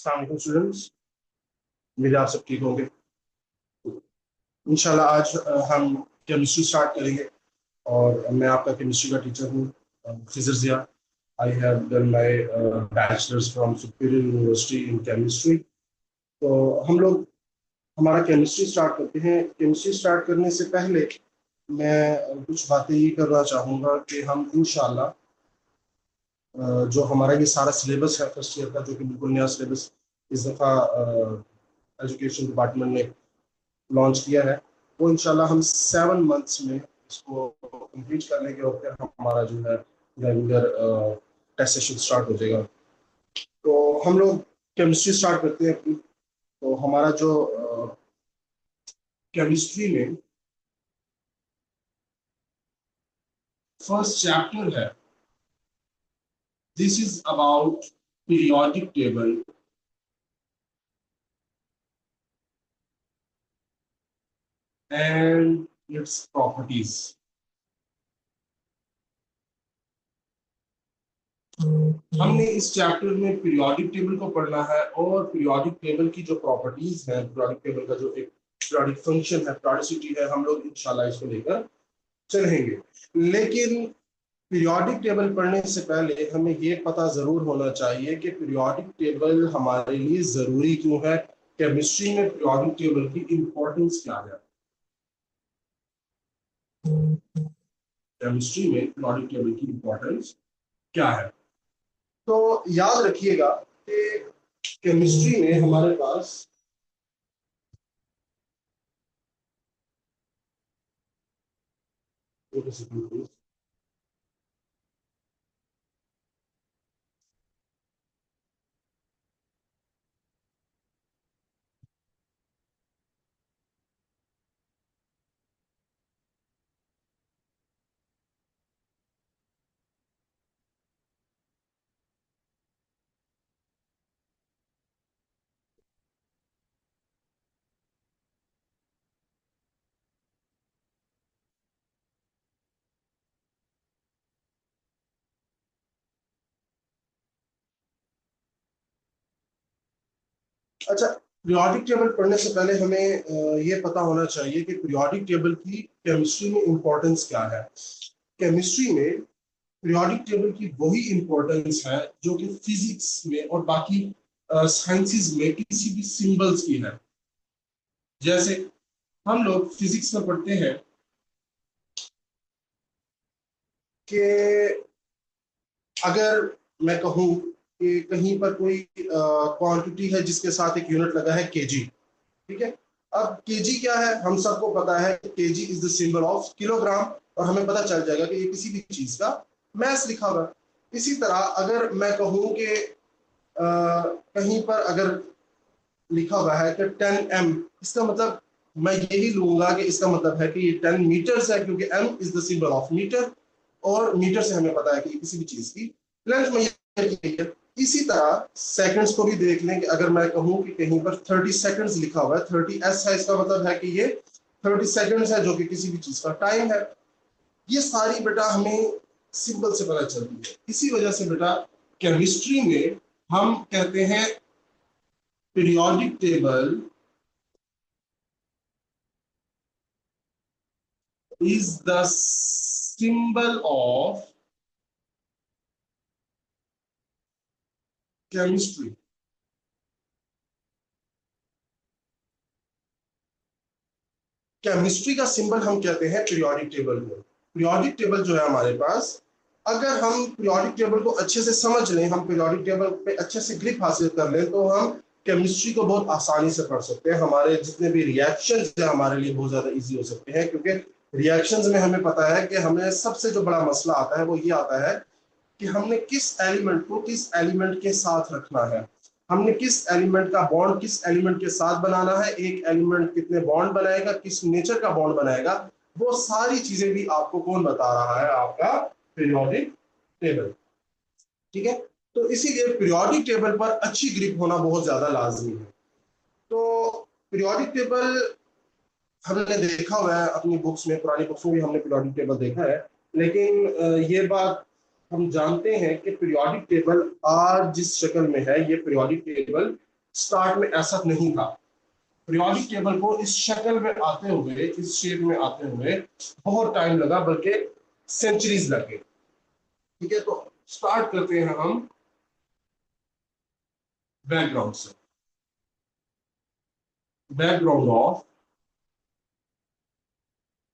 अस्सलाम वालेकुम स्टूडेंट्स। मेरे आप सब ठीक होंगे इंशाल्लाह। आज हम केमिस्ट्री स्टार्ट करेंगे और मैं आपका केमिस्ट्री का टीचर हूँ, Khizar Zia. I have done my bachelor's from Superior University in chemistry. तो हम लोग हमारा केमिस्ट्री स्टार्ट करते हैं। केमिस्ट्री स्टार्ट करने से पहले मैं कुछ बातें ये करना चाहूँगा कि हम इंशाल्लाह जो हमारा ये सारा सिलेबस है फर्स्ट ईयर का, जो कि बिल्कुल नया सिलेबस इस दफ़ा एजुकेशन डिपार्टमेंट ने लॉन्च किया है, वो इंशाल्लाह हम 7 मंथ्स में इसको कंप्लीट कर लेंगे और फिर हमारा जो है रेगुलर टेस्ट सेशन स्टार्ट हो जाएगा। तो हम लोग केमिस्ट्री स्टार्ट करते हैं अपनी। तो हमारा जो केमिस्ट्री में फर्स्ट चैप्टर है, this is about periodic table and its properties. हमने इस चैप्टर में पीरियोडिक टेबल को पढ़ना है और पीरियोडिक टेबल की जो प्रॉपर्टीज है, पीरियोडिक टेबल का जो एक पीरियोडिक फंक्शन है, पीरियोडिसिटी है, हम लोग इंशाल्लाह इसको लेकर चलेंगे। लेकिन पीरियोडिक टेबल पढ़ने से पहले हमें ये पता जरूर होना चाहिए कि पीरियोडिक टेबल हमारे लिए जरूरी क्यों है। केमिस्ट्री में पीरियोडिक टेबल की इंपॉर्टेंस क्या है? केमिस्ट्री में पीरियोडिक टेबल की इंपॉर्टेंस क्या है? तो याद रखिएगा कि केमिस्ट्री में हमारे पास अच्छा, पीरियोडिक टेबल पढ़ने से पहले हमें ये पता होना चाहिए कि पीरियोडिक टेबल की केमिस्ट्री में इंपॉर्टेंस क्या है। केमिस्ट्री में पीरियोडिक टेबल की वही इंपॉर्टेंस है जो कि फिजिक्स में और बाकी साइंसेस में किसी भी सिंबल्स की है। जैसे हम लोग फिजिक्स में पढ़ते हैं कि अगर मैं कहूँ कि कहीं पर कोई क्वांटिटी है जिसके साथ एक यूनिट लगा है केजी, ठीक है। अब केजी क्या है, हम सबको पता है KG is the symbol of kilogram, और हमें पता चल जाएगा कि ये किसी भी चीज का मैस लिखा हुआ है। इसी तरह अगर मैं कहूँ कि कहीं पर अगर लिखा हुआ है कि 10 m, इसका मतलब मैं यही लूंगा कि इसका मतलब है कि ये 10 मीटर्स है, क्योंकि m is the symbol of metre, और मीटर से हमें पता है कि किसी भी चीज की लेंथ में है। इसी तरह सेकंड्स को भी देख लें कि अगर मैं कहूं कि कहीं पर 30 सेकंड्स लिखा हुआ है, 30s है, इसका मतलब है कि ये 30 सेकंड्स है, जो कि किसी भी चीज का टाइम है। ये सारी बेटा हमें सिंबल से पता चलती है। इसी वजह से बेटा केमिस्ट्री में हम कहते हैं periodic table is the symbol of chemistry। Chemistry का सिंबल हम कहते हैं पीरियोडिक टेबल को। पीरियोडिक टेबल जो है हमारे पास, अगर हम पीरियोडिक टेबल को अच्छे से समझ लें, हम पीरियोडिक टेबल पे अच्छे से ग्रिप हासिल कर लें, तो हम केमिस्ट्री को बहुत आसानी से पढ़ सकते हैं। हमारे जितने भी रिएक्शंस हैं हमारे लिए बहुत ज्यादा इजी हो सकते हैं, क्योंकि रिएक्शंस में हमें पता है कि हमें सबसे जो बड़ा मसला आता है वो ये आता है कि हमने किस एलिमेंट को किस एलिमेंट के साथ रखना है, हमने किस एलिमेंट का बॉन्ड किस एलिमेंट के साथ बनाना है, एक एलिमेंट कितने बॉन्ड बनाएगा, किस नेचर का बॉन्ड बनाएगा। वो सारी चीजें भी आपको कौन बता रहा है? आपका पीरियोडिक टेबल, ठीक है। तो इसीलिए पीरियोडिक टेबल पर अच्छी ग्रिप होना बहुत ज्यादा लाजमी है। तो पीरियोडिक टेबल हमने देखा हुआ है अपनी बुक्स में, पुरानी बुक्स में भी हमने पीरियोडिक टेबल देखा है। लेकिन ये बात हम जानते हैं कि पीरियोडिक टेबल आज जिस शक्ल में है, ये पीरियोडिक टेबल स्टार्ट में ऐसा नहीं था। पीरियोडिक टेबल को इस शक्ल में आते हुए, इस शेप में आते हुए बहुत टाइम लगा, बल्कि सेंचुरीज लग गए। ठीक है, तो स्टार्ट करते हैं हम बैकग्राउंड से। Background of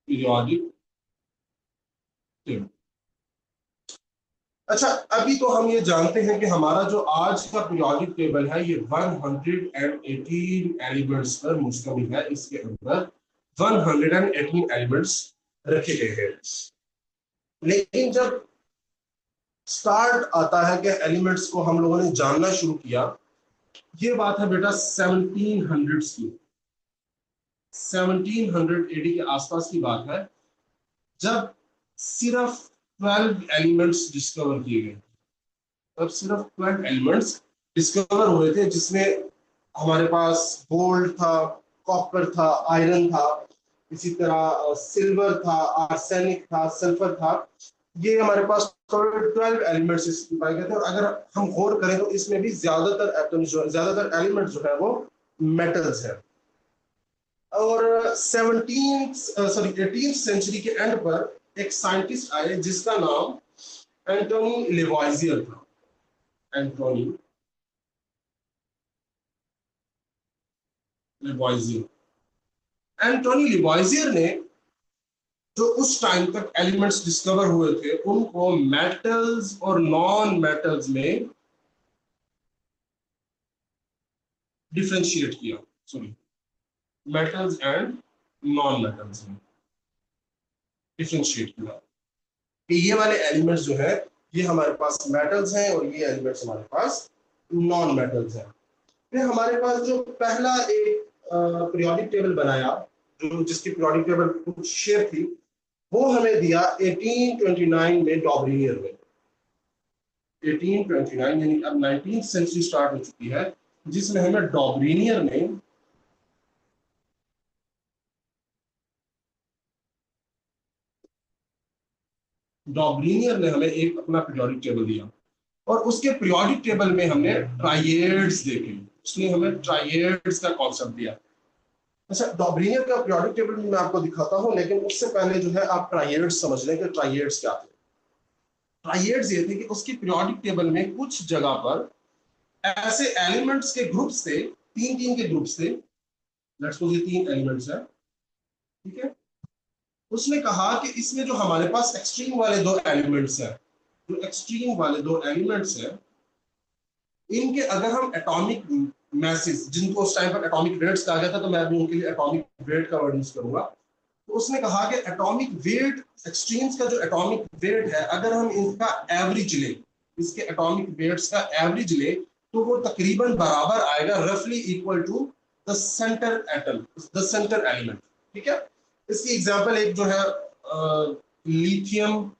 periodic table. अच्छा, अभी तो हम ये जानते हैं कि हमारा जो आज का पीरियोडिक टेबल है ये 118 एलिमेंट्स पर मुश्तमिल है। इसके अंदर 118 एलिमेंट्स रखे गए हैं। लेकिन जब स्टार्ट आता है कि एलिमेंट्स को हम लोगों ने जानना शुरू किया, ये बात है बेटा 1700 की, 1700 एडी के आसपास की बात है, जब सिर्फ 12 एलिमेंट्स डिस्कवर किए गए। तब सिर्फ 12 एलिमेंट्स डिस्कवर हुए थे, जिसमें हमारे पास गोल्ड था, कॉपर था, आयरन था, इसी तरह सिल्वर था, आर्सेनिक था, सल्फर था। ये हमारे पास 12 एलिमेंट्स पाए गए थे। और अगर हम गौर करें तो इसमें भी ज्यादातर एटम्स जो, ज्यादातर एलिमेंट जो है वो मेटल्स है। और 18th सेंचुरी के एंड पर एक साइंटिस्ट आए जिसका नाम एंटोनी लेवॉइजियर था। एंटोनी लेवॉइजियर। एंटोनी लिवॉइजियर ने जो उस टाइम तक एलिमेंट्स डिस्कवर हुए थे उनको मेटल्स और नॉन मेटल्स में डिफरेंशिएट किया। Sorry, metals and non metals में डिफरेंशिएट किया कि ये वाले एलिमेंट्स जो है ये हमारे पास मेटल्स हैं और ये एलिमेंट्स हमारे पास नॉन मेटल्स हैं। फिर हमारे पास जो पहला एक पीरियोडिक टेबल बनाया, जो जिसकी पीरियोडिक टेबल कुछ शेप थी, वो हमें दिया 1829 में डॉबरिनियर में। 1829 यानी अब 19th सेंचुरी स्टार्ट हो चुकी है, जिसमें हमें डॉबरिनियर ने हमें एक अपना पीरियोडिक टेबल दिया। और उसके पीरियोडिक टेबल में हमने ट्राइएड्स देखे। उसने हमें ट्राइएड्स का कॉन्सेप्ट दिया। अच्छा, डॉबरिनियर का पीरियोडिक टेबल भी मैं आपको दिखाता हूं, लेकिन उससे पहले जो है आप ट्राइएड्स समझ लें कि ट्राइएड्स क्या थे। ट्राइएड्स ये थे कि उसकी पीरियोडिक टेबल में कुछ जगह पर ऐसे एलिमेंट्स के ग्रुप्स थे, तीन तीन के ग्रुप्स थे। लेट्स सपोज ये तीन एलिमेंट्स है, ठीक है। उसने कहा कि इसमें जो हमारे पास एक्सट्रीम वाले दो एलिमेंट्स है, जो एक्सट्रीम वाले दो एलिमेंट्स है, इनके अगर हम एटॉमिक मैसेज, जिनको उस टाइम पर एटॉमिक वेट्स कहा गया था, तो मैं अभी उनके लिए एटॉमिक वेट का वर्ड यूज करूंगा। तो उसने कहा कि एटॉमिक वेट, एक्सट्रीम्स का जो एटॉमिक वेट है, अगर हम इनका एवरेज ले, इसके एटॉमिक वेट्स का एवरेज ले, तो वो तकरीबन बराबर आएगा, रफली equal to the centre atom, the centre element. ठीक है। इसकी एग्जांपल एक जो है लिथियम,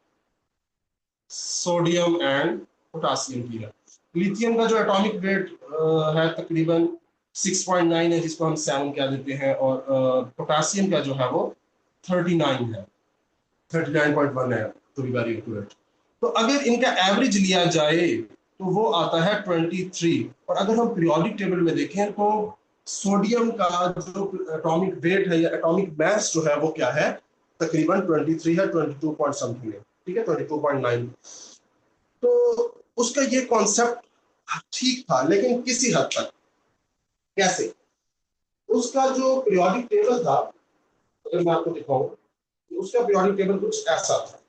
सोडियम एंड पोटासियम की है। लिथियम का जो एटॉमिक वेट है तकरीबन 6.9 है, जिसको हम 7 कह देते हैं। और पोटासियम का जो है वो 39 है, 39.1 है, टू बी वेरी एक्यूरेट। तो अगर इनका एवरेज लिया जाए तो वो आता है 23। और अगर हम पीरियोडिक टेबल में देखें तो सोडियम का जो एटॉमिक वेट है या एटॉमिक मास जो है वो क्या है, तकरीबन 23 है, 22 पॉइंट समथिंग है। ठीक है, 22.9। तो उसका ये कॉन्सेप्ट ठीक था, लेकिन किसी हद तक। कैसे? उसका जो पीरियोडिक टेबल था, अगर मैं आपको दिखाऊं, उसका पीरियोडिक टेबल कुछ ऐसा था,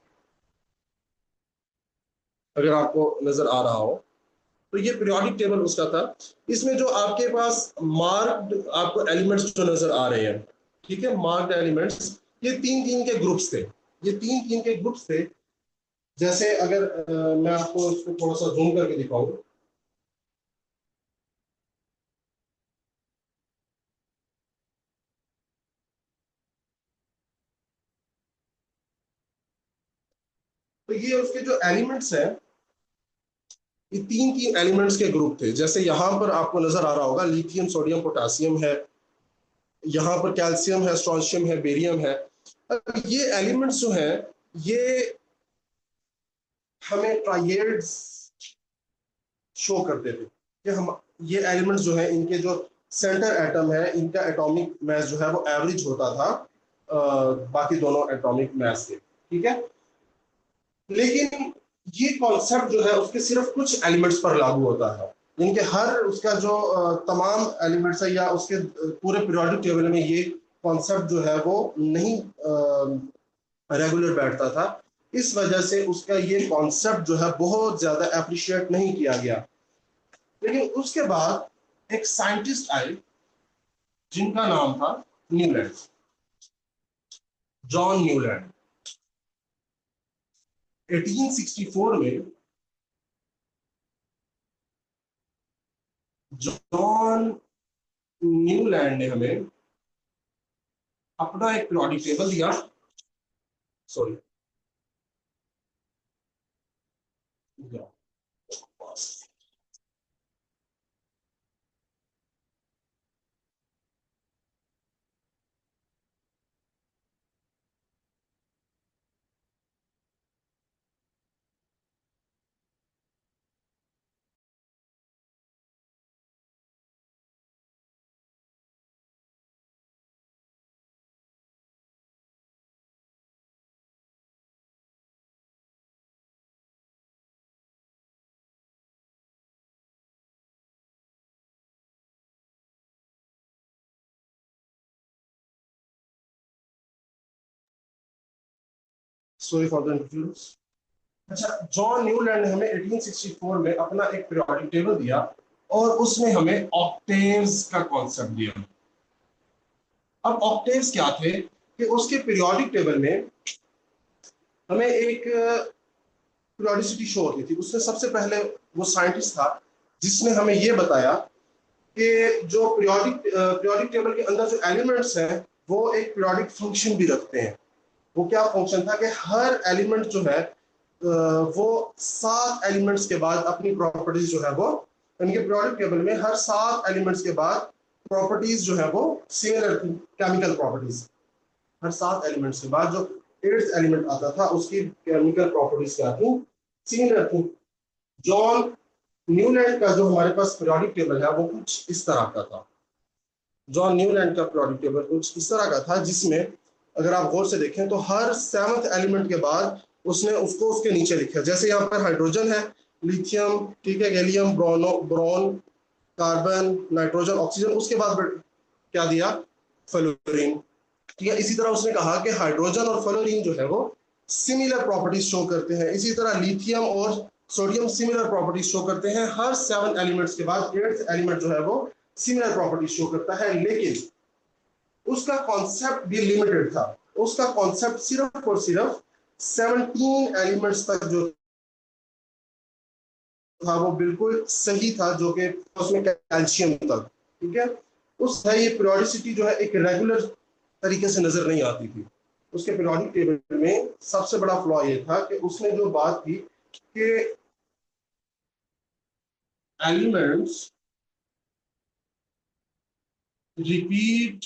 अगर आपको नजर आ रहा हो तो ये पीरियोडिक टेबल उसका था। इसमें जो आपके पास मार्क्ड आपको एलिमेंट्स जो नजर आ रहे हैं, ठीक है, मार्क्ड एलिमेंट्स, ये तीन तीन के ग्रुप्स थे। ये तीन तीन के ग्रुप्स थे। जैसे अगर मैं आपको इसको थोड़ा सा जूम करके दिखाऊं, तो ये उसके जो एलिमेंट्स हैं, ये तीन तीन एलिमेंट्स के ग्रुप थे। जैसे यहां पर आपको नजर आ रहा होगा लिथियम, सोडियम, पोटासियम है, यहाँ पर कैल्शियम है, स्ट्रोंशियम है, बेरियम है। अब ये एलिमेंट्स जो हैं, ये हमें ट्राइएड्स शो करते थे कि हम ये एलिमेंट्स जो है इनके जो सेंटर एटम है इनका एटॉमिक मास जो है वो एवरेज होता था बाकी दोनों एटॉमिक मास से, ठीक है। लेकिन ये कॉन्सेप्ट जो है उसके सिर्फ कुछ एलिमेंट्स पर लागू होता है। इनके हर उसका जो तमाम एलिमेंट्स है या उसके पूरे पीरियोडिक टेबल में ये कॉन्सेप्ट जो है वो नहीं रेगुलर बैठता था। इस वजह से उसका ये कॉन्सेप्ट जो है बहुत ज्यादा अप्रिशिएट नहीं किया गया। लेकिन उसके बाद एक साइंटिस्ट आए जिनका नाम था न्यूलैंड, जॉन न्यूलैंड। 1864 में जॉन न्यूलैंड ने हमें अपना एक पीरियोडिक टेबल दिया। Sorry, sorry for the interfuse. अच्छा, जॉन न्यूलैंड ने हमें 1864 में अपना एक पीरियोडिक टेबल दिया और उसमें हमें ऑक्टेव्स का कॉन्सेप्ट दिया। अब ऑक्टेव्स क्या थे कि उसके पीरियोडिक टेबल में हमें एक पीरियोडिसिटी शो होती थी। उसने सबसे पहले वो साइंटिस्ट था जिसने हमें ये बताया कि जो पीरियोडिक टेबल के अंदर जो एलिमेंट्स हैं वो एक पीरियोडिक फंक्शन भी रखते हैं। वो क्या फंक्शन था कि हर एलिमेंट जो है वो 7 एलिमेंट्स के बाद अपनी प्रॉपर्टीज जो है वो इनके पीरियोडिक टेबल में हर 7 एलिमेंट्स के बाद प्रॉपर्टीज जो है वो सिमिलर थी, केमिकल प्रॉपर्टीज। हर 7 एलिमेंट्स के बाद जो 8th एलिमेंट आता था उसकी केमिकल प्रॉपर्टीज क्या थी, सिमिलर थी। जॉन न्यूलैंड का जो हमारे पास पीरियोडिक टेबल है वो कुछ इस तरह का था। जॉन न्यूलैंड का पीरियोडिक टेबल कुछ इस तरह का था जिसमें अगर आप गौर से देखें तो हर 7th एलिमेंट के बाद उसने उसको उसके नीचे लिखा। जैसे यहाँ पर हाइड्रोजन है, लिथियम, ठीक है, gallium, boron, carbon, nitrogen, oxygen, उसके बाद क्या दिया, फ्लोरीन। ठीक है, इसी तरह उसने कहा कि हाइड्रोजन और फ्लोरीन जो है वो सिमिलर प्रॉपर्टीज शो करते हैं। इसी तरह लिथियम और सोडियम सिमिलर प्रॉपर्टीज शो करते हैं। हर 7 एलिमेंट्स के बाद 8th एलिमेंट जो है वो सिमिलर प्रॉपर्टीज शो करता है। लेकिन उसका कॉन्सेप्ट भी लिमिटेड था। उसका कॉन्सेप्ट सिर्फ और सिर्फ 17 एलिमेंट्स तक जो था वो बिल्कुल सही था, जो कि उसमें कैल्शियम तक, ठीक है। उस है ये पीरियोडिसिटी जो है एक रेगुलर तरीके से नजर नहीं आती थी। उसके पीरियोडिक टेबल में सबसे बड़ा फ्लॉ ये था कि उसने जो बात की कि elements repeat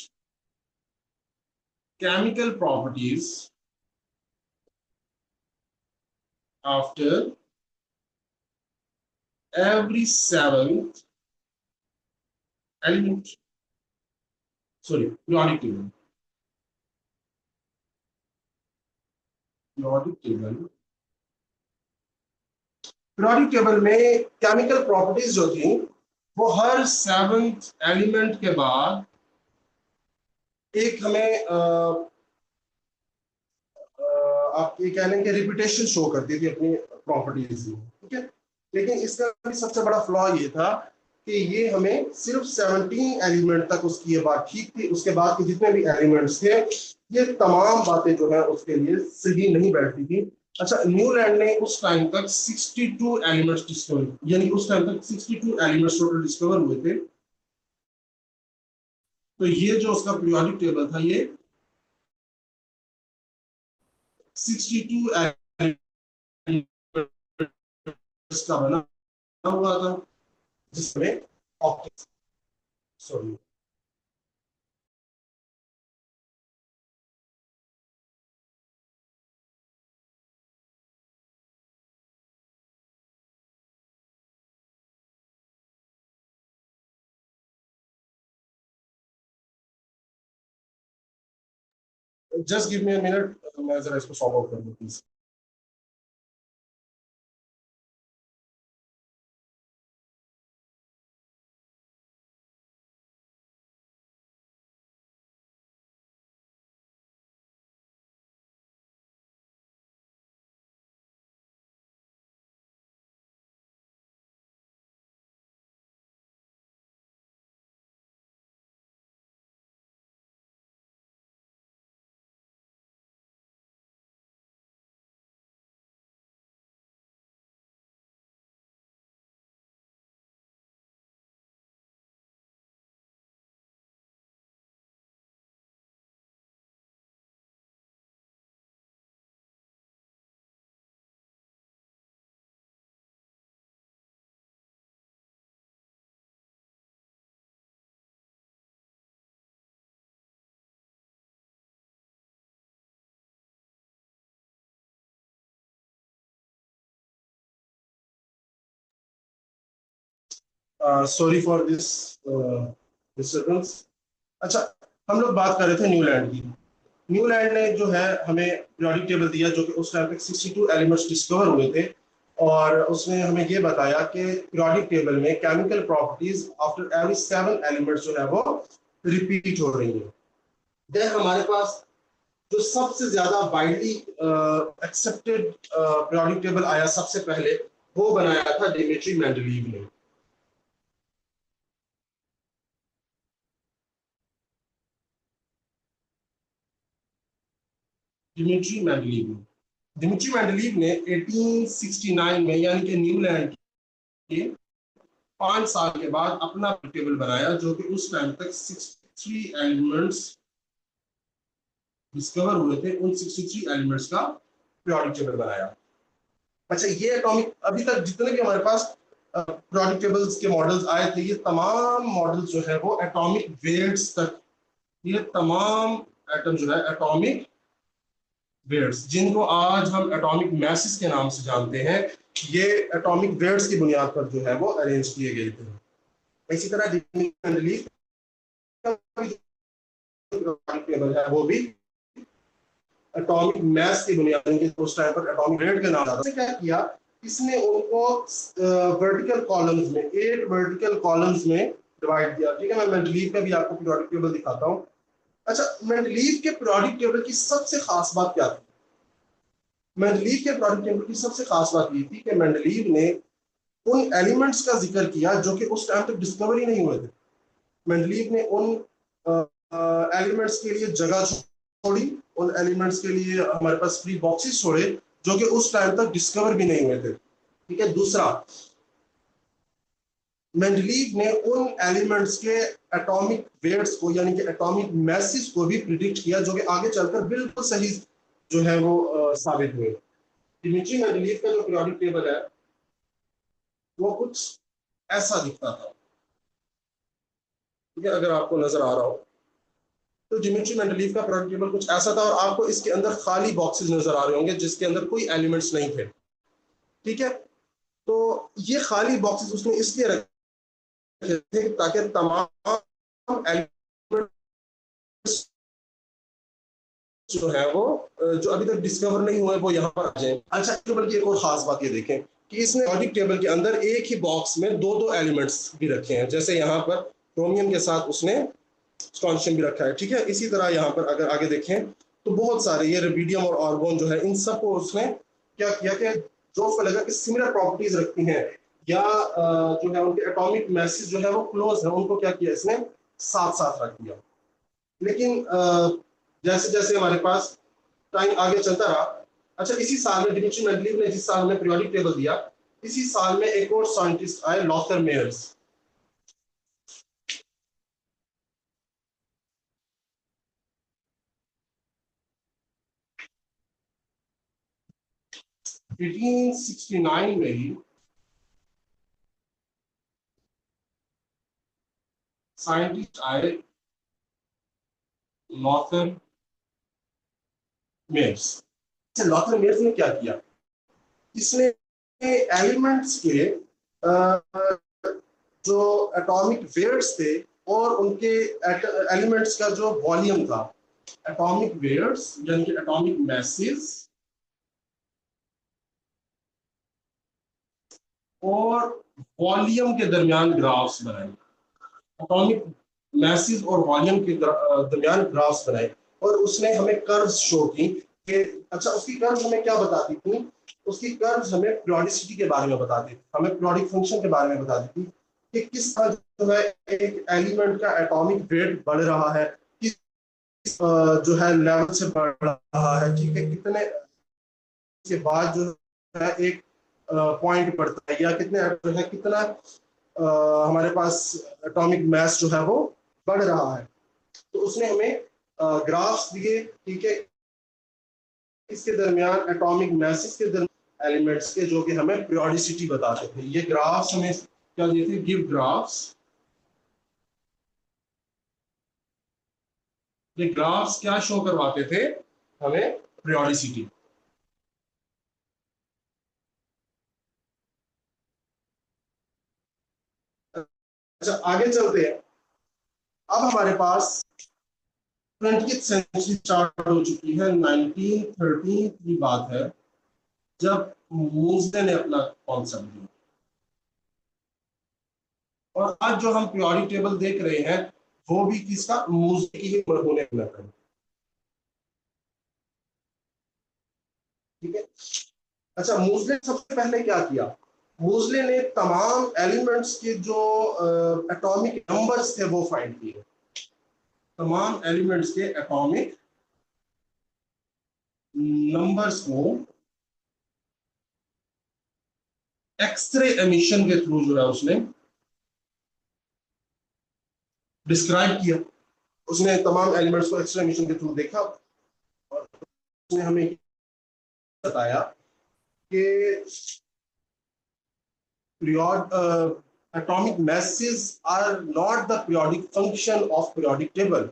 chemical properties after every seventh element, sorry, periodic table में केमिकल प्रॉपर्टीज जो थी वो हर 7th एलिमेंट के बाद एक हमें आप ये कह लें कि रिपीटेशन शो करती थी अपनी प्रॉपर्टीज में, ठीक है। लेकिन इसका भी सबसे बड़ा फ्लॉ ये था कि ये हमें सिर्फ 17 एलिमेंट तक उसकी ये बात ठीक थी। उसके बाद के जितने भी एलिमेंट्स थे ये तमाम बातें जो है उसके लिए सही नहीं बैठती थी। अच्छा, न्यूलैंड ने उस टाइम तक 62 एलिमेंट्स डिस्कवर, यानी उस टाइम तक 62 एलिमेंट्स टोटल डिस्कवर हुए थे। तो ये जो उसका पीरियोडिक टेबल था ये 62 एलिमेंट्स का बना हुआ था जिसमें octet, sorry, just give me a minute, मैं जरा इसको सॉल्व आउट कर दूं please. Sorry for this disturbance. अच्छा, हम लोग बात कर रहे थे न्यूलैंड की। न्यूलैंड ने जो है हमें पीरियोडिक टेबल दिया, जो कि उस टाइम तक 62 एलिमेंट्स डिस्कवर हुए थे, और उसने हमें ये बताया कि पीरियोडिक टेबल में chemical properties after every 7 elements जो है वो रिपीट हो रही है। देन हमारे पास जो सबसे ज्यादा वाइडली एक्सेप्टेड पीरियोडिक टेबल आया सबसे पहले, वो बनाया था डिमिट्री मेंडलीव ने। डिमिट्री मेंडलीव डिमिट्री मेंडलीव ने 1869 में, यानी कि न्यूलैंड के 5 साल के बाद अपना टेबल बनाया, जो कि उस टाइम तक 63 एलिमेंट्स डिस्कवर हुए थे। उन 63 एलिमेंट्स का पीरियोडिक टेबल बनाया। अच्छा, ये एटॉमिक, अभी तक जितने भी हमारे पास पीरियोडिक टेबल्स के मॉडल्स आए थे, ये तमाम मॉडल्स जो है वो एटॉमिक वेट्स तक, ये तमाम एटम जो है एटॉमिक वेट्स, जिनको आज हम एटॉमिक मैसेस के नाम से जानते हैं, ये एटॉमिक वेट्स की बुनियाद पर जो है वो अरेंज किए गए थे। इसी तरह टेबल है वो भी एटॉमिक मैस की बुनियाद के, उस टाइम पर एटॉमिक रेट के नाम से क्या किया, इसने उनको वर्टिकल कॉलम्स में, 8 वर्टिकल कॉलम्स में डिवाइड किया। ठीक है, मैं मेंडलीव का भी आपको पीरियोडिक टेबल दिखाता हूँ। अच्छा, मेंडलीव के पीरियोडिक टेबल की सबसे खास बात क्या थी? मेंडलीव के पीरियोडिक टेबल की सबसे खास बात ये थी कि मेंडलीव ने उन एलिमेंट्स का जिक्र किया जो कि उस टाइम तक डिस्कवर ही नहीं हुए थे। मेंडलीव ने उन एलिमेंट्स के लिए जगह छोड़ी, उन एलिमेंट्स के लिए हमारे पास फ्री बॉक्सेस छोड़े, जो कि उस टाइम तक डिस्कवर भी नहीं हुए थे। ठीक है, दूसरा, मेंडलीव ने उन एलिमेंट्स के एटॉमिक वेट्स को, यानी कि एटॉमिक मैसेज को भी प्रिडिक्ट किया, जो कि आगे चलकर बिल्कुल सही जो है वो साबित हुए। डिमिट्री मेंडलीव का जो पीरियोडिक टेबल है वो कुछ ऐसा दिखता था। ठीक है, अगर आपको नजर आ रहा हो तो डिमिट्री मेंडलीव का पीरियोडिक टेबल कुछ ऐसा था, और आपको इसके अंदर खाली बॉक्सेस नजर आ रहे होंगे जिसके अंदर कोई एलिमेंट्स नहीं थे। ठीक है, तो ये खाली बॉक्सेस उसने इसलिए रखे थे ताकि तमाम एलिमेंट्स जो है वो जो अभी तक डिस्कवर नहीं हुए वो यहाँ पर आ जाए। अच्छा, टेबल की एक और खास बात ये देखें कि इसने पीरियोडिक टेबल के अंदर एक ही बॉक्स में दो दो एलिमेंट्स भी रखे हैं, जैसे यहाँ पर क्रोमियम के साथ उसने स्ट्रॉन्शियम भी रखा है। ठीक है, इसी तरह यहाँ पर अगर आगे देखें तो बहुत सारे ये रुबिडियम और आर्गोन जो है, इन सबको उसने क्या किया कि जो उसको लगा कि सिमिलर प्रॉपर्टीज रखती हैं, या जो है उनके एटॉमिक मैसेज जो है वो क्लोज है, उनको क्या किया इसने साथ साथ रख दिया। लेकिन जैसे जैसे हमारे पास टाइम आगे चलता रहा, अच्छा, इसी साल में डिमिट्री मेंडलीव ने जिस साल हमें पीरियोडिक टेबल दिया, इसी साल में एक और साइंटिस्ट आए, लॉथर मेयर्स। 1869 में ही साइंटिस्ट आए, लॉथर मेयर्स। लॉथर मेयर्स ने क्या किया, इसने एलिमेंट्स के जो एटॉमिक वेट्स थे और उनके एलिमेंट्स का जो वॉल्यूम था, एटॉमिक वेट्स यानी कि एटॉमिक मैसेज और वॉल्यूम के दरमियान ग्राफ्स बनाए। एटॉमिक मैसेज और वॉल्यूम के दरमियान ग्राफ्स बनाए और उसने हमें कर्व्स शो की कि अच्छा उसकी कर्व्स हमें क्या बताती थी, उसकी कर्व्स हमें पीरियोडिसिटी के बारे में बताती थी, हमें पीरियोडिक फंक्शन के बारे में बताती थी कि किस तरह जो है एक एलिमेंट का एटॉमिक वेट बढ़ रहा है, किस जो है लेवल से बढ़ रहा है, ठीक है, कितने के बाद जो है एक पॉइंट पड़ता है या कितने जो है कितना हमारे पास एटॉमिक मास जो है वो बढ़ रहा है। तो उसने हमें ग्राफ्स दिए, ठीक है, इसके दरमियान एटॉमिक मैसेज के दरमियान एलिमेंट्स के, जो कि हमें पीरियोडिसिटी बताते थे। ये ग्राफ्स हमें क्या दिए थे, गिव ग्राफ्स। ये ग्राफ्स क्या शो करवाते थे हमें, पीरियोडिसिटी। अच्छा आगे चलते हैं। अब हमारे पास 20th सेंचुरी स्टार्ट हो चुकी है, 1913 की बात है जब मूसे ने अपना कॉन्सेप्ट दिया। और आज जो हम पीरियोडिक टेबल देख रहे हैं वो भी किसका, मूसे की ही होने लगा है, ठीक है। अच्छा मूसले ने सबसे पहले क्या किया, मूसले ने तमाम एलिमेंट्स के जो एटॉमिक नंबर्स थे वो फाइंड किए, तमाम एलिमेंट्स के एटॉमिक नंबर्स को एक्सरे एमिशन के थ्रू जो है उसने डिस्क्राइब किया। उसने तमाम एलिमेंट्स को एक्सरे एमिशन के थ्रू देखा और उसने हमें बताया कि atomic masses are not the periodic function of periodic table।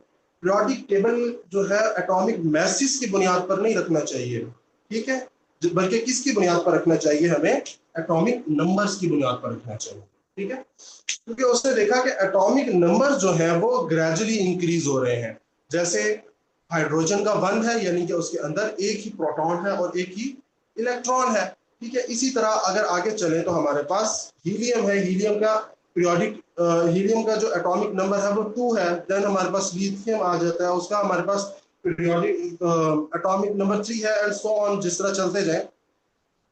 periodic table जो है atomic masses की बुनियाद पर नहीं रखना चाहिए, ठीक है, बल्कि किसकी बुनियाद पर रखना चाहिए, हमें atomic numbers की बुनियाद पर रखना चाहिए, ठीक है। क्योंकि उसने देखा कि atomic numbers जो हैं वो gradually increase हो रहे हैं। जैसे हाइड्रोजन का बंध है यानी कि उसके अंदर एक ही प्रोटॉन है और एक ही इलेक्ट्रॉन है, ठीक है। इसी तरह अगर आगे चले तो हमारे पास हीलियम है, हीलियम का पीरियोडिक हीलियम का जो एटॉमिक नंबर है वो 2 है। देन हमारे पास लिथियम आ जाता है, उसका हमारे पास पीरियोडिक एटॉमिक नंबर 3 है एंड सो ऑन, जिस तरह चलते जाए।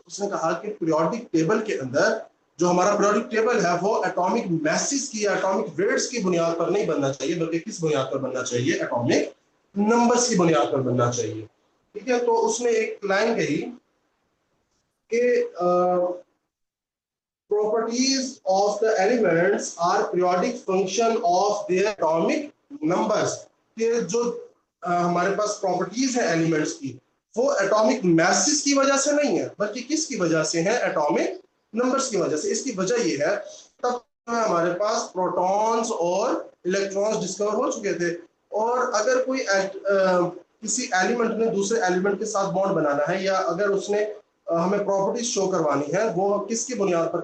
उसने कहा कि पीरियोडिक टेबल के अंदर जो हमारा पीरियोडिक टेबल है वो एटॉमिक मैसेज की, एटॉमिक वेट्स की बुनियाद पर नहीं बनना चाहिए, बल्कि किस बुनियाद पर बनना चाहिए, एटॉमिक नंबर्स की बुनियाद पर बनना चाहिए, ठीक है। तो उसने एक लाइन कही कि properties of the elements are periodic function of their atomic numbers। कि जो हमारे पास प्रॉपर्टीज है एलिमेंट्स की वो एटॉमिक मैसेज की वजह से नहीं है, बल्कि किसकी वजह से है, एटॉमिक नंबर्स की वजह से। इसकी वजह ये है तब हमारे पास प्रोटॉन्स और इलेक्ट्रॉन्स डिस्कवर हो चुके थे, और अगर कोई किसी एलिमेंट ने दूसरे एलिमेंट के साथ बॉन्ड बनाना है या अगर उसने हमें प्रॉपर्टीज शो करवानी है, वो किसकी बुनियाद पर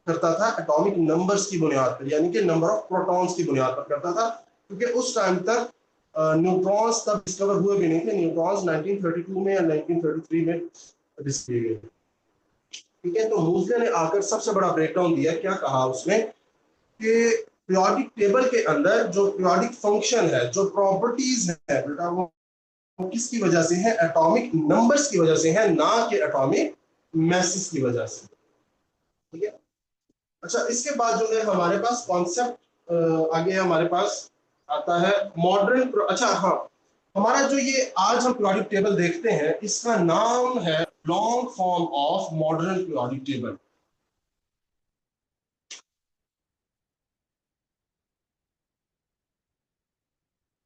करता था, एटॉमिक नंबर्स की बुनियाद पर, यानी कि नंबर ऑफ प्रोटॉन्स की बुनियाद पर करता था। क्योंकि उस टाइम तक न्यूट्रॉन्स तब डिस्कवर हुए भी नहीं थे, न्यूट्रॉन्स 1932 में या 1933 में डिस्कवर किए गए, ठीक है। तो मूसले ने आकर सबसे बड़ा ब्रेकडाउन दिया, क्या कहा उसने कि पीरियोडिक टेबल के अंदर जो पीरियोडिक फंक्शन है, जो प्रॉपर्टीज है बेटा, वो किसकी वजह से है, एटॉमिक नंबर्स की वजह से है, ना कि एटॉमिक मैसेज की वजह से, ठीक है। अच्छा इसके बाद जो है हमारे पास कॉन्सेप्ट आगे हमारे पास आता है मॉडर्न। अच्छा हाँ, हमारा जो ये आज हम पीरियोडिक टेबल देखते हैं इसका नाम है long form of modern periodic table.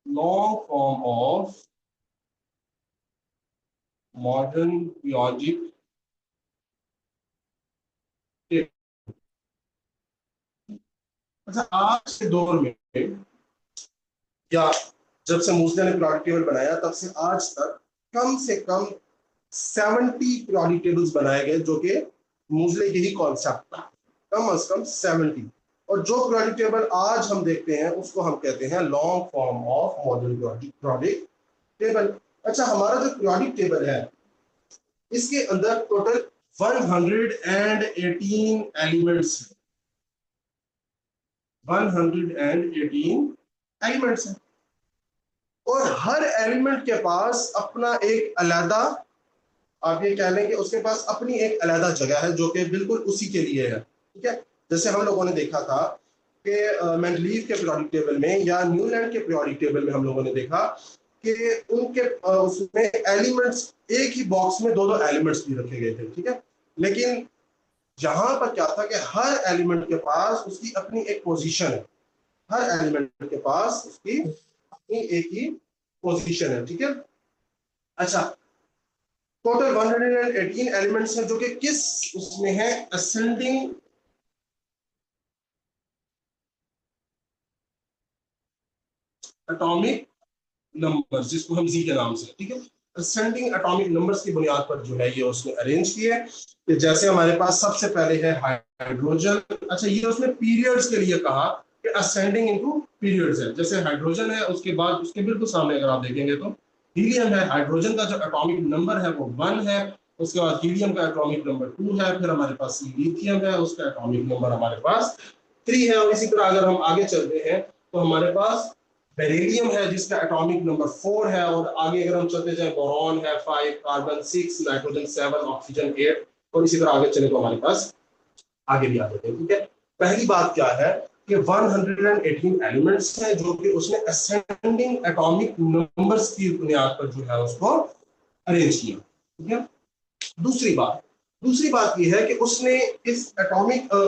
Long form of modern periodic table. अच्छा आज के दौर में या जब से मूसले ने पीरियोडिक टेबल बनाया तब से आज तक कम से कम 70 पीरियोडिक टेबल्स बनाए गए, जो कि मूसले की ही कॉन्सेप्ट था, कम से कम 70। और जो पीरियोडिक टेबल आज हम देखते हैं उसको हम कहते हैं long form of modern periodic table. अच्छा, हमारा जो पीरियोडिक टेबल है इसके अंदर टोटल 118 एलिमेंट्स हैं। 118 एलिमेंट्स हैं और हर एलिमेंट के पास अपना एक अलग, आप ये कह लें कि उसके पास अपनी एक अलग जगह है जो कि बिल्कुल उसी के लिए है। ठीक है, जैसे हम लोगों ने देखा था कि मेंडलीव के पीरियोडिक टेबल में या न्यूलैंड के पीरियोडिक टेबल में हम लोगों ने देखा कि उनके उसमें एलिमेंट्स एक ही बॉक्स में दो दो एलिमेंट्स भी रखे गए थे। ठीक है, लेकिन यहां पर क्या था कि हर एलिमेंट के पास उसकी अपनी एक पोजीशन है। हर एलिमेंट के पास उसकी अपनी एक ही पोजीशन है। ठीक है, अच्छा, टोटल 118 एलिमेंट्स हैं जो कि किस उसमें है, असेंडिंग एटॉमिक नंबर्स, जिसको हम जी के नाम से, ठीक है, असेंडिंग एटॉमिक नंबर्स की बुनियाद पर जो है ये उसने अरेंज किए कि जैसे हमारे पास सबसे पहले है हाइड्रोजन। अच्छा, ये उसने पीरियड्स के लिए कहा कि असेंडिंग इनटू पीरियड्स है। जैसे हाइड्रोजन है, उसके बाद उसके बिल्कुल सामने अगर आप देखेंगे तो हीलियम है। हाइड्रोजन का जो एटॉमिक नंबर है वो 1 है, उसके बाद हीलियम का एटॉमिक नंबर 2 है, फिर हमारे पास लिथियम है, उसका एटॉमिक नंबर हमारे पास 3 है। और इसी तरह अगर हम आगे चलते हैं तो हमारे पास बेरिलियम है जिसका एटॉमिक नंबर 4 है, और आगे अगर हम चलते जाए बोरॉन है 5, कार्बन 6, नाइट्रोजन 7, ऑक्सीजन 8, और इसी तरह आगे चले तो हमारे पास आगे भी आ जाते हैं। ठीक है, पहली बात क्या है कि 118 एलिमेंट्स हैं जो कि उसने असेंडिंग एटॉमिक नंबर्स की बुनियाद पर जो है उसको अरेंज किया। ठीक है, दूसरी बात यह है कि उसने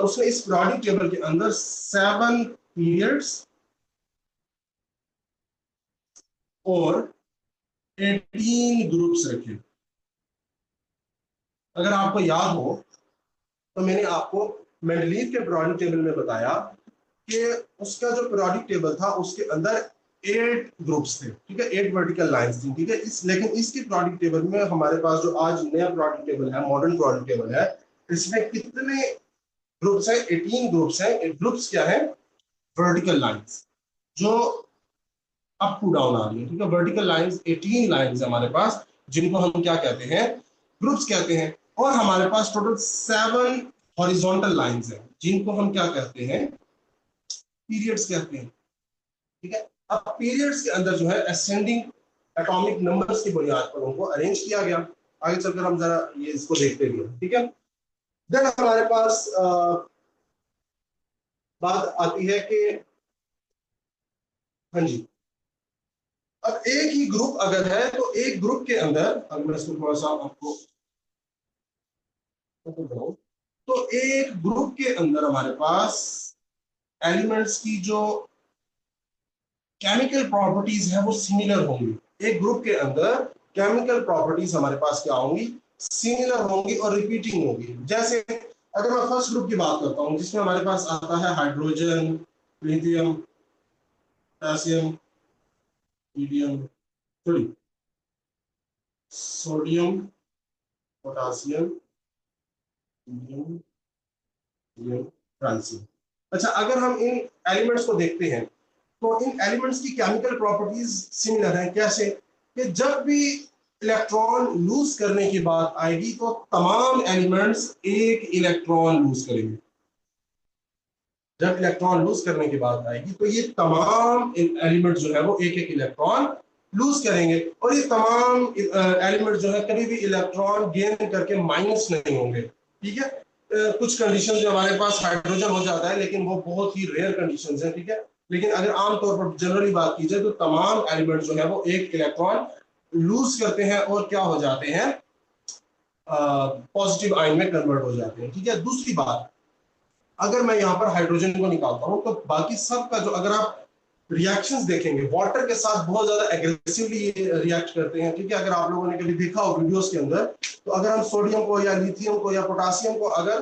उसने इस पीरियोडिक टेबल के अंदर 7 पीरियड्स और 18 ग्रुप्स रखे। अगर आपको याद हो तो मैंने आपको मेंडलीव के पीरियोडिक टेबल में बताया कि उसका जो पीरियोडिक टेबल था उसके अंदर 8 ग्रुप्स थे। ठीक है, 8 वर्टिकल लाइंस थी। ठीक है, लेकिन इसके पीरियोडिक टेबल में हमारे पास जो आज नया पीरियोडिक टेबल है, मॉडर्न पीरियोडिक टेबल है, इसमें कितने ग्रुप्स हैं? 18 ग्रुप्स हैं। ग्रुप्स क्या है? वर्टिकल लाइंस जो अप टू डाउन आ रही है। ठीक है, वर्टिकल लाइंस 18 लाइंस हमारे पास, जिनको हम क्या कहते हैं? ग्रुप्स कहते हैं। और हमारे पास टोटल 7 हॉरिजॉन्टल लाइंस हैं जिनको हम क्या कहते हैं? पीरियड्स कहते हैं। ठीक है, अब पीरियड्स के अंदर जो है असेंडिंग एटॉमिक नंबर्स की बुनियाद पर उनको अरेंज किया गया। आगे चलकर हम जरा ये इसको देखते भी हैं। ठीक है, देन हमारे पास बात आती है कि हाँ जी, अब एक ही ग्रुप अगर है तो एक ग्रुप के अंदर, अगर मैं इसको थोड़ा सा आपको तो एक ग्रुप के अंदर हमारे पास एलिमेंट्स की जो केमिकल प्रॉपर्टीज है वो सिमिलर होंगी। एक ग्रुप के अंदर केमिकल प्रॉपर्टीज हमारे पास क्या होंगी? सिमिलर होंगी और रिपीटिंग होंगी। जैसे अगर मैं फर्स्ट ग्रुप की बात करता हूं जिसमें हमारे पास आता है hydrogen, lithium, potassium, helium, sorry, sodium, potassium, helium, francium. अच्छा, अगर हम इन एलिमेंट्स को देखते हैं तो इन एलिमेंट्स की केमिकल प्रॉपर्टीज सिमिलर है। कैसे? कि जब भी इलेक्ट्रॉन लूज करने की बात आएगी तो तमाम एलिमेंट्स एक इलेक्ट्रॉन लूज करेंगे। जब इलेक्ट्रॉन लूज करने की बात आएगी तो ये तमाम एलिमेंट जो है वो एक एक इलेक्ट्रॉन लूज करेंगे, और ये तमाम एलिमेंट जो है कभी भी इलेक्ट्रॉन गेन करके माइनस नहीं होंगे। ठीक है, कुछ कंडीशन जो हमारे पास हाइड्रोजन हो जाता है लेकिन वो बहुत ही रेयर कंडीशंस है। ठीक है, लेकिन अगर आमतौर पर जनरली बात की जाए तो तमाम एलिमेंट जो है वो एक इलेक्ट्रॉन लूज करते हैं और क्या हो जाते हैं? पॉजिटिव आयन में कन्वर्ट हो जाते हैं। ठीक है, दूसरी बात, अगर मैं यहाँ पर हाइड्रोजन को निकालता हूँ तो बाकी सब का जो, अगर आप रिएक्शंस देखेंगे, वाटर के साथ बहुत ज्यादा एग्रेसिवली रिएक्ट करते हैं। ठीक है, अगर आप लोगों ने कभी देखा हो वीडियोस के अंदर, तो अगर हम सोडियम को या लिथियम को या पोटेशियम को अगर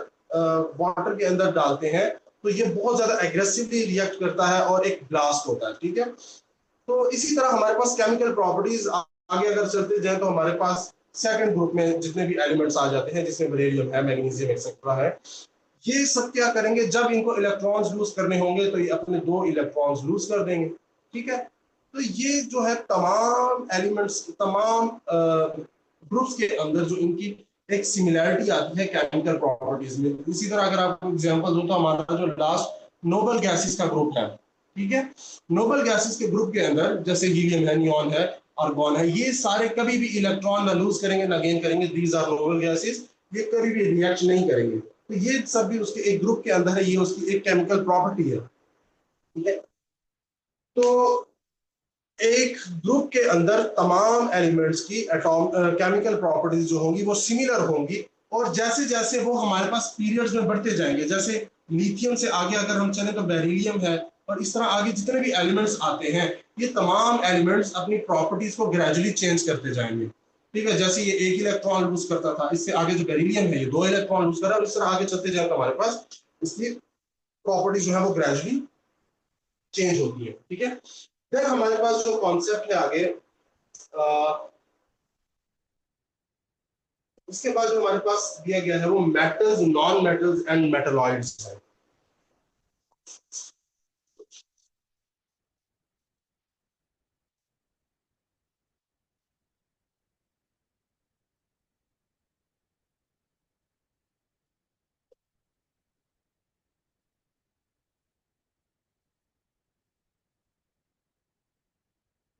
वाटर के अंदर डालते हैं तो ये बहुत ज्यादा एग्रेसिवली रिएक्ट करता है और एक ब्लास्ट होता है। ठीक है, तो इसी तरह हमारे पास केमिकल प्रॉपर्टीज आगे अगर चलते जाए तो हमारे पास सेकंड ग्रुप में जितने भी एलिमेंट्स आ जाते हैं, जिसमें बेरिलियम है, मैग्नीशियम एक्सेट्रा है, ये सब क्या करेंगे? जब इनको इलेक्ट्रॉन्स लूज करने होंगे तो ये अपने 2 इलेक्ट्रॉन्स लूज कर देंगे। ठीक है, तो ये जो है तमाम एलिमेंट्स, तमाम ग्रुप्स के अंदर जो इनकी एक सिमिलैरिटी आती है केमिकल प्रॉपर्टीज में। इसी तरह अगर आपको एग्जांपल दूं तो हमारा जो लास्ट नोबल गैसेस का ग्रुप है, ठीक है, नोबल गैसेस के ग्रुप के अंदर जैसे हीलियम है, नियॉन है, आर्गन है, ये सारे कभी भी इलेक्ट्रॉन ना लूज करेंगे ना गेन करेंगे। दीज आर नोबल गैसेस, ये कभी भी रिएक्ट नहीं करेंगे। तो ये सब भी उसके एक ग्रुप के अंदर है, ये उसकी एक केमिकल प्रॉपर्टी है, ठीक है। तो एक ग्रुप के अंदर तमाम एलिमेंट्स की एटॉम केमिकल प्रॉपर्टीज जो होंगी वो सिमिलर होंगी, और जैसे जैसे वो हमारे पास पीरियड्स में बढ़ते जाएंगे, जैसे लिथियम से आगे अगर हम चले तो बेरिलियम है, और इस तरह आगे जितने भी एलिमेंट्स आते हैं, ये तमाम एलिमेंट्स अपनी प्रॉपर्टीज को ग्रेजुअली चेंज करते जाएंगे, ठीक है। जैसे ये एक इलेक्ट्रॉन लूज करता था, इससे आगे जो बेरिलियम है ये 2 इलेक्ट्रॉन लूज कर रहा है, और इस तरह आगे चलते जाए तो हमारे पास इसकी प्रॉपर्टीज जो है वो ग्रेजुअली चेंज होती है, ठीक है। फिर हमारे पास जो कॉन्सेप्ट है आगे, उसके बाद जो हमारे पास दिया गया है वो metals, non metals and metalloids है।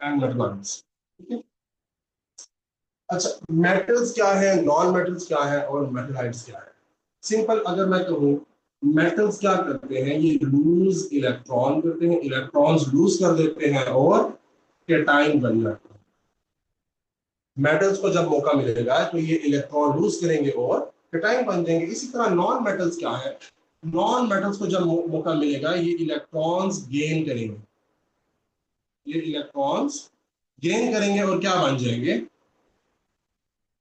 एंड मेटलॉइड्स, ठीक है। अच्छा, मेटल्स क्या है, नॉन मेटल्स क्या है और मेटलॉइड्स क्या है? सिंपल अगर मैं कहूँ, मेटल्स क्या करते हैं, ये लूज इलेक्ट्रॉन करते हैं, इलेक्ट्रॉन्स लूज कर देते हैं और केटाइन बन जाते हैं। मेटल्स को जब मौका मिलेगा तो ये इलेक्ट्रॉन लूज करेंगे और केटाइन बन जाएंगे। इसी तरह नॉन मेटल्स क्या है, नॉन मेटल्स को जब मौका मिलेगा ये इलेक्ट्रॉन्स गेन करेंगे, ये इलेक्ट्रॉन्स गेन करेंगे और क्या बन जाएंगे,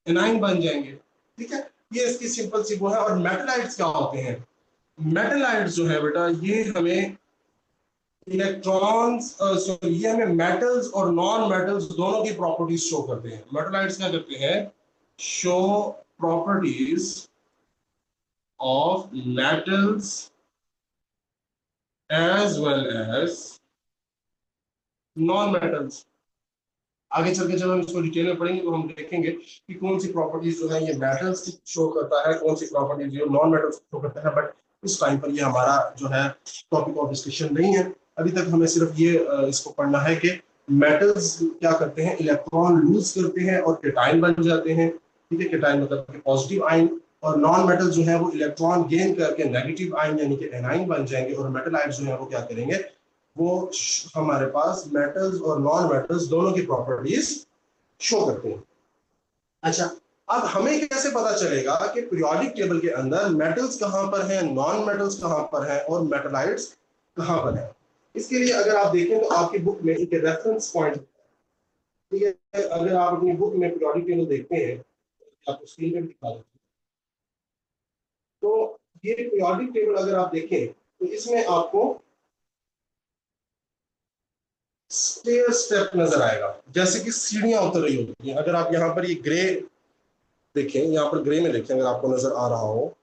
एनाइन बन जाएंगे, ठीक है। ये इसकी सिंपल सी वो है। और मेटलाइट्स क्या होते हैं, मेटलाइट्स जो है बेटा ये हमें इलेक्ट्रॉन्स सॉरी ये हमें मेटल्स और नॉन मेटल्स दोनों की प्रॉपर्टीज शो करते हैं। मेटलाइट्स क्या करते हैं, show properties of metals as well as non metals. आगे चल के जब हम इसको डिटेल में पढ़ेंगे तो हम देखेंगे कि कौन सी प्रॉपर्टीज जो है ये मेटल्स की शो करता है, कौन सी प्रॉपर्टीज जो नॉन मेटल्स शो करता है। बट इस टाइम पर ये हमारा जो है टॉपिक ऑफ डिस्कशन नहीं है। अभी तक हमें सिर्फ ये इसको पढ़ना है कि मेटल्स क्या करते हैं, इलेक्ट्रॉन लूज करते हैं और केटाइन बन जाते हैं, ठीक है। केटाइन मतलब पॉजिटिव आयन, और नॉन मेटल जो है वो इलेक्ट्रॉन गेन करके नेगेटिव आयन यानी कि एनाइन बन जाएंगे, और मेटलाइट जो है वो क्या करेंगे, वो हमारे पास मेटल्स और नॉन मेटल्स दोनों की प्रॉपर्टीज शो करते हैं। अच्छा, अब हमें कैसे पता चलेगा कि पीरियोडिक टेबल के अंदर मेटल्स कहां पर हैं, नॉन मेटल्स कहां पर हैं और मेटलाइट्स कहां पर हैं? इसके लिए अगर आप देखें तो आपकी बुक में एक रेफरेंस पॉइंट, ठीक है, अगर आप अपनी बुक में पीरियोडिक टेबल देखते हैं, आपको स्क्रीन पे दिखा देते हैं। तो ये पीरियोडिक टेबल अगर आप देखें तो इसमें आपको स्टेयर स्टेप नजर आएगा, जैसे कि सीढ़ियां उतर रही होती हैं। अगर आप यहाँ पर ये ग्रे देखें, यहाँ पर ग्रे में देखें अगर आपको नजर आ रहा हो,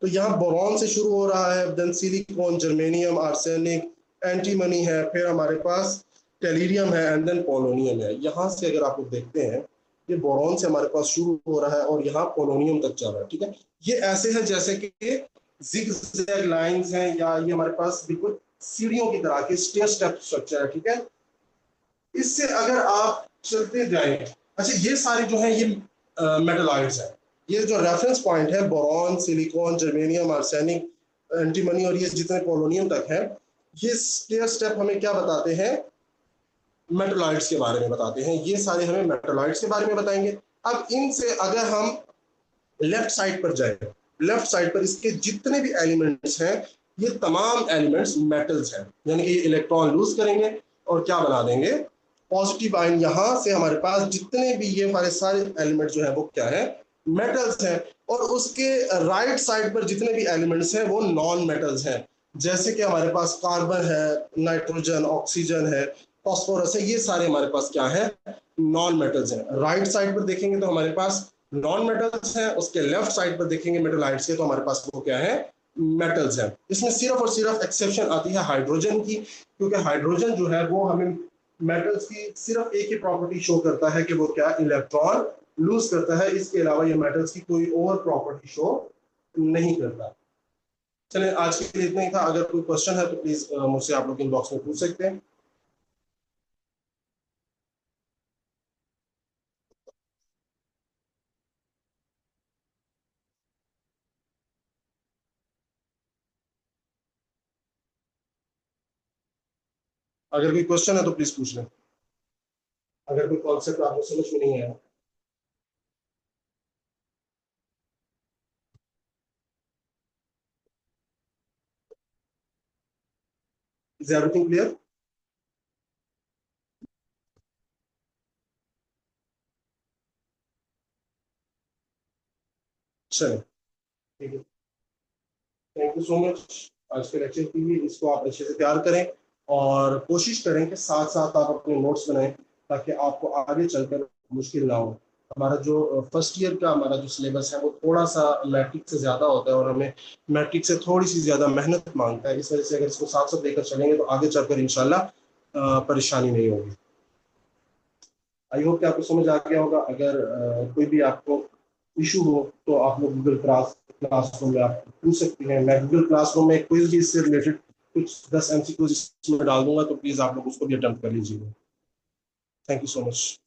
तो यहाँ बोरॉन से शुरू हो रहा है, then silicon, germanium, arsenic, antimony है, फिर हमारे पास टेलीरियम है, एंड देन पोलोनियम है। यहाँ से अगर आप लोग देखते हैं, ये बोरॉन से हमारे पास शुरू हो रहा है और यहाँ पोलोनियम तक चल रहा है, ठीक है। ये ऐसे है जैसे कि जिगजैग लाइंस हैं, या ये हमारे पास बिल्कुल सीढ़ियों की तरह के स्टेयर स्टेप स्ट्रक्चर है, ठीक है। इससे अगर आप चलते जाएं, अच्छा ये सारे जो है ये मेटलॉइड्स हैं। ये जो रेफरेंस पॉइंट है boron, silicon, germanium, arsenic, antimony और ये जितने पोलोनियम तक है, ये स्टेयर स्टेप हमें क्या बताते हैं, मेटलॉइड्स के बारे में बताते हैं। ये सारे हमें मेटलॉइड्स के बारे में बताएंगे। अब इनसे अगर हम लेफ्ट साइड पर जाए, लेफ्ट साइड पर इसके जितने भी एलिमेंट्स हैं, ये तमाम एलिमेंट्स मेटल्स हैं, यानी कि ये इलेक्ट्रॉन लूज करेंगे और क्या बना देंगे, पॉजिटिव आयन। यहां से हमारे पास जितने भी ये हमारे सारे एलिमेंट जो है वो क्या है, मेटल्स हैं। और उसके राइट साइड पर जितने भी एलिमेंट्स हैं वो नॉन मेटल्स हैं, जैसे कि हमारे पास कार्बन है, नाइट्रोजन, ऑक्सीजन है, फॉस्फोरस है, ये सारे हमारे पास क्या है, नॉन मेटल्स हैं। राइट साइड पर देखेंगे तो हमारे पास नॉन मेटल्स है, उसके लेफ्ट साइड पर देखेंगे मेटलाइट्स के तो हमारे पास वो क्या है, मेटल्स है। इसमें सिर्फ और सिर्फ एक्सेप्शन आती है हाइड्रोजन की, क्योंकि हाइड्रोजन जो है वो हमें मेटल्स की सिर्फ एक ही प्रॉपर्टी शो करता है कि वो क्या इलेक्ट्रॉन लूज करता है, इसके अलावा ये मेटल्स की कोई और प्रॉपर्टी शो नहीं करता। चलिए आज के लिए इतना ही था। अगर कोई क्वेश्चन है तो प्लीज मुझसे आप लोग इनबॉक्स में पूछ सकते हैं। अगर कोई क्वेश्चन है तो प्लीज पूछ लें। अगर कोई कॉन्सेप्ट आपको समझ में नहीं आया। Is everything clear? चलिए ठीक है। थैंक यू सो मच आज के लेक्चर के लिए। इसको आप अच्छे से तैयार करें और कोशिश करें कि साथ साथ आप अपने नोट्स बनाएं ताकि आपको आगे चलकर मुश्किल ना हो। हमारा जो फर्स्ट ईयर का हमारा जो सिलेबस है वो थोड़ा सा मैट्रिक से ज़्यादा होता है और हमें मैट्रिक से थोड़ी सी ज़्यादा मेहनत मांगता है। इस वजह से अगर इसको साथ साथ लेकर चलेंगे तो आगे चलकर इंशाल्लाह परेशानी नहीं होगी। आई होप कि आपको समझ आ गया होगा। अगर कोई भी आपको इशू हो तो आप लोग गूगल क्लासरूम में आप पूछ सकते हैं। मैं गूगल क्लासरूम में क्विज भी इससे रिलेटेड कुछ 10 एमसीक्यूज इसमें डाल दूंगा, तो प्लीज आप लोग उसको भी अटेम्प्ट कर लीजिएगा। Thank you so much.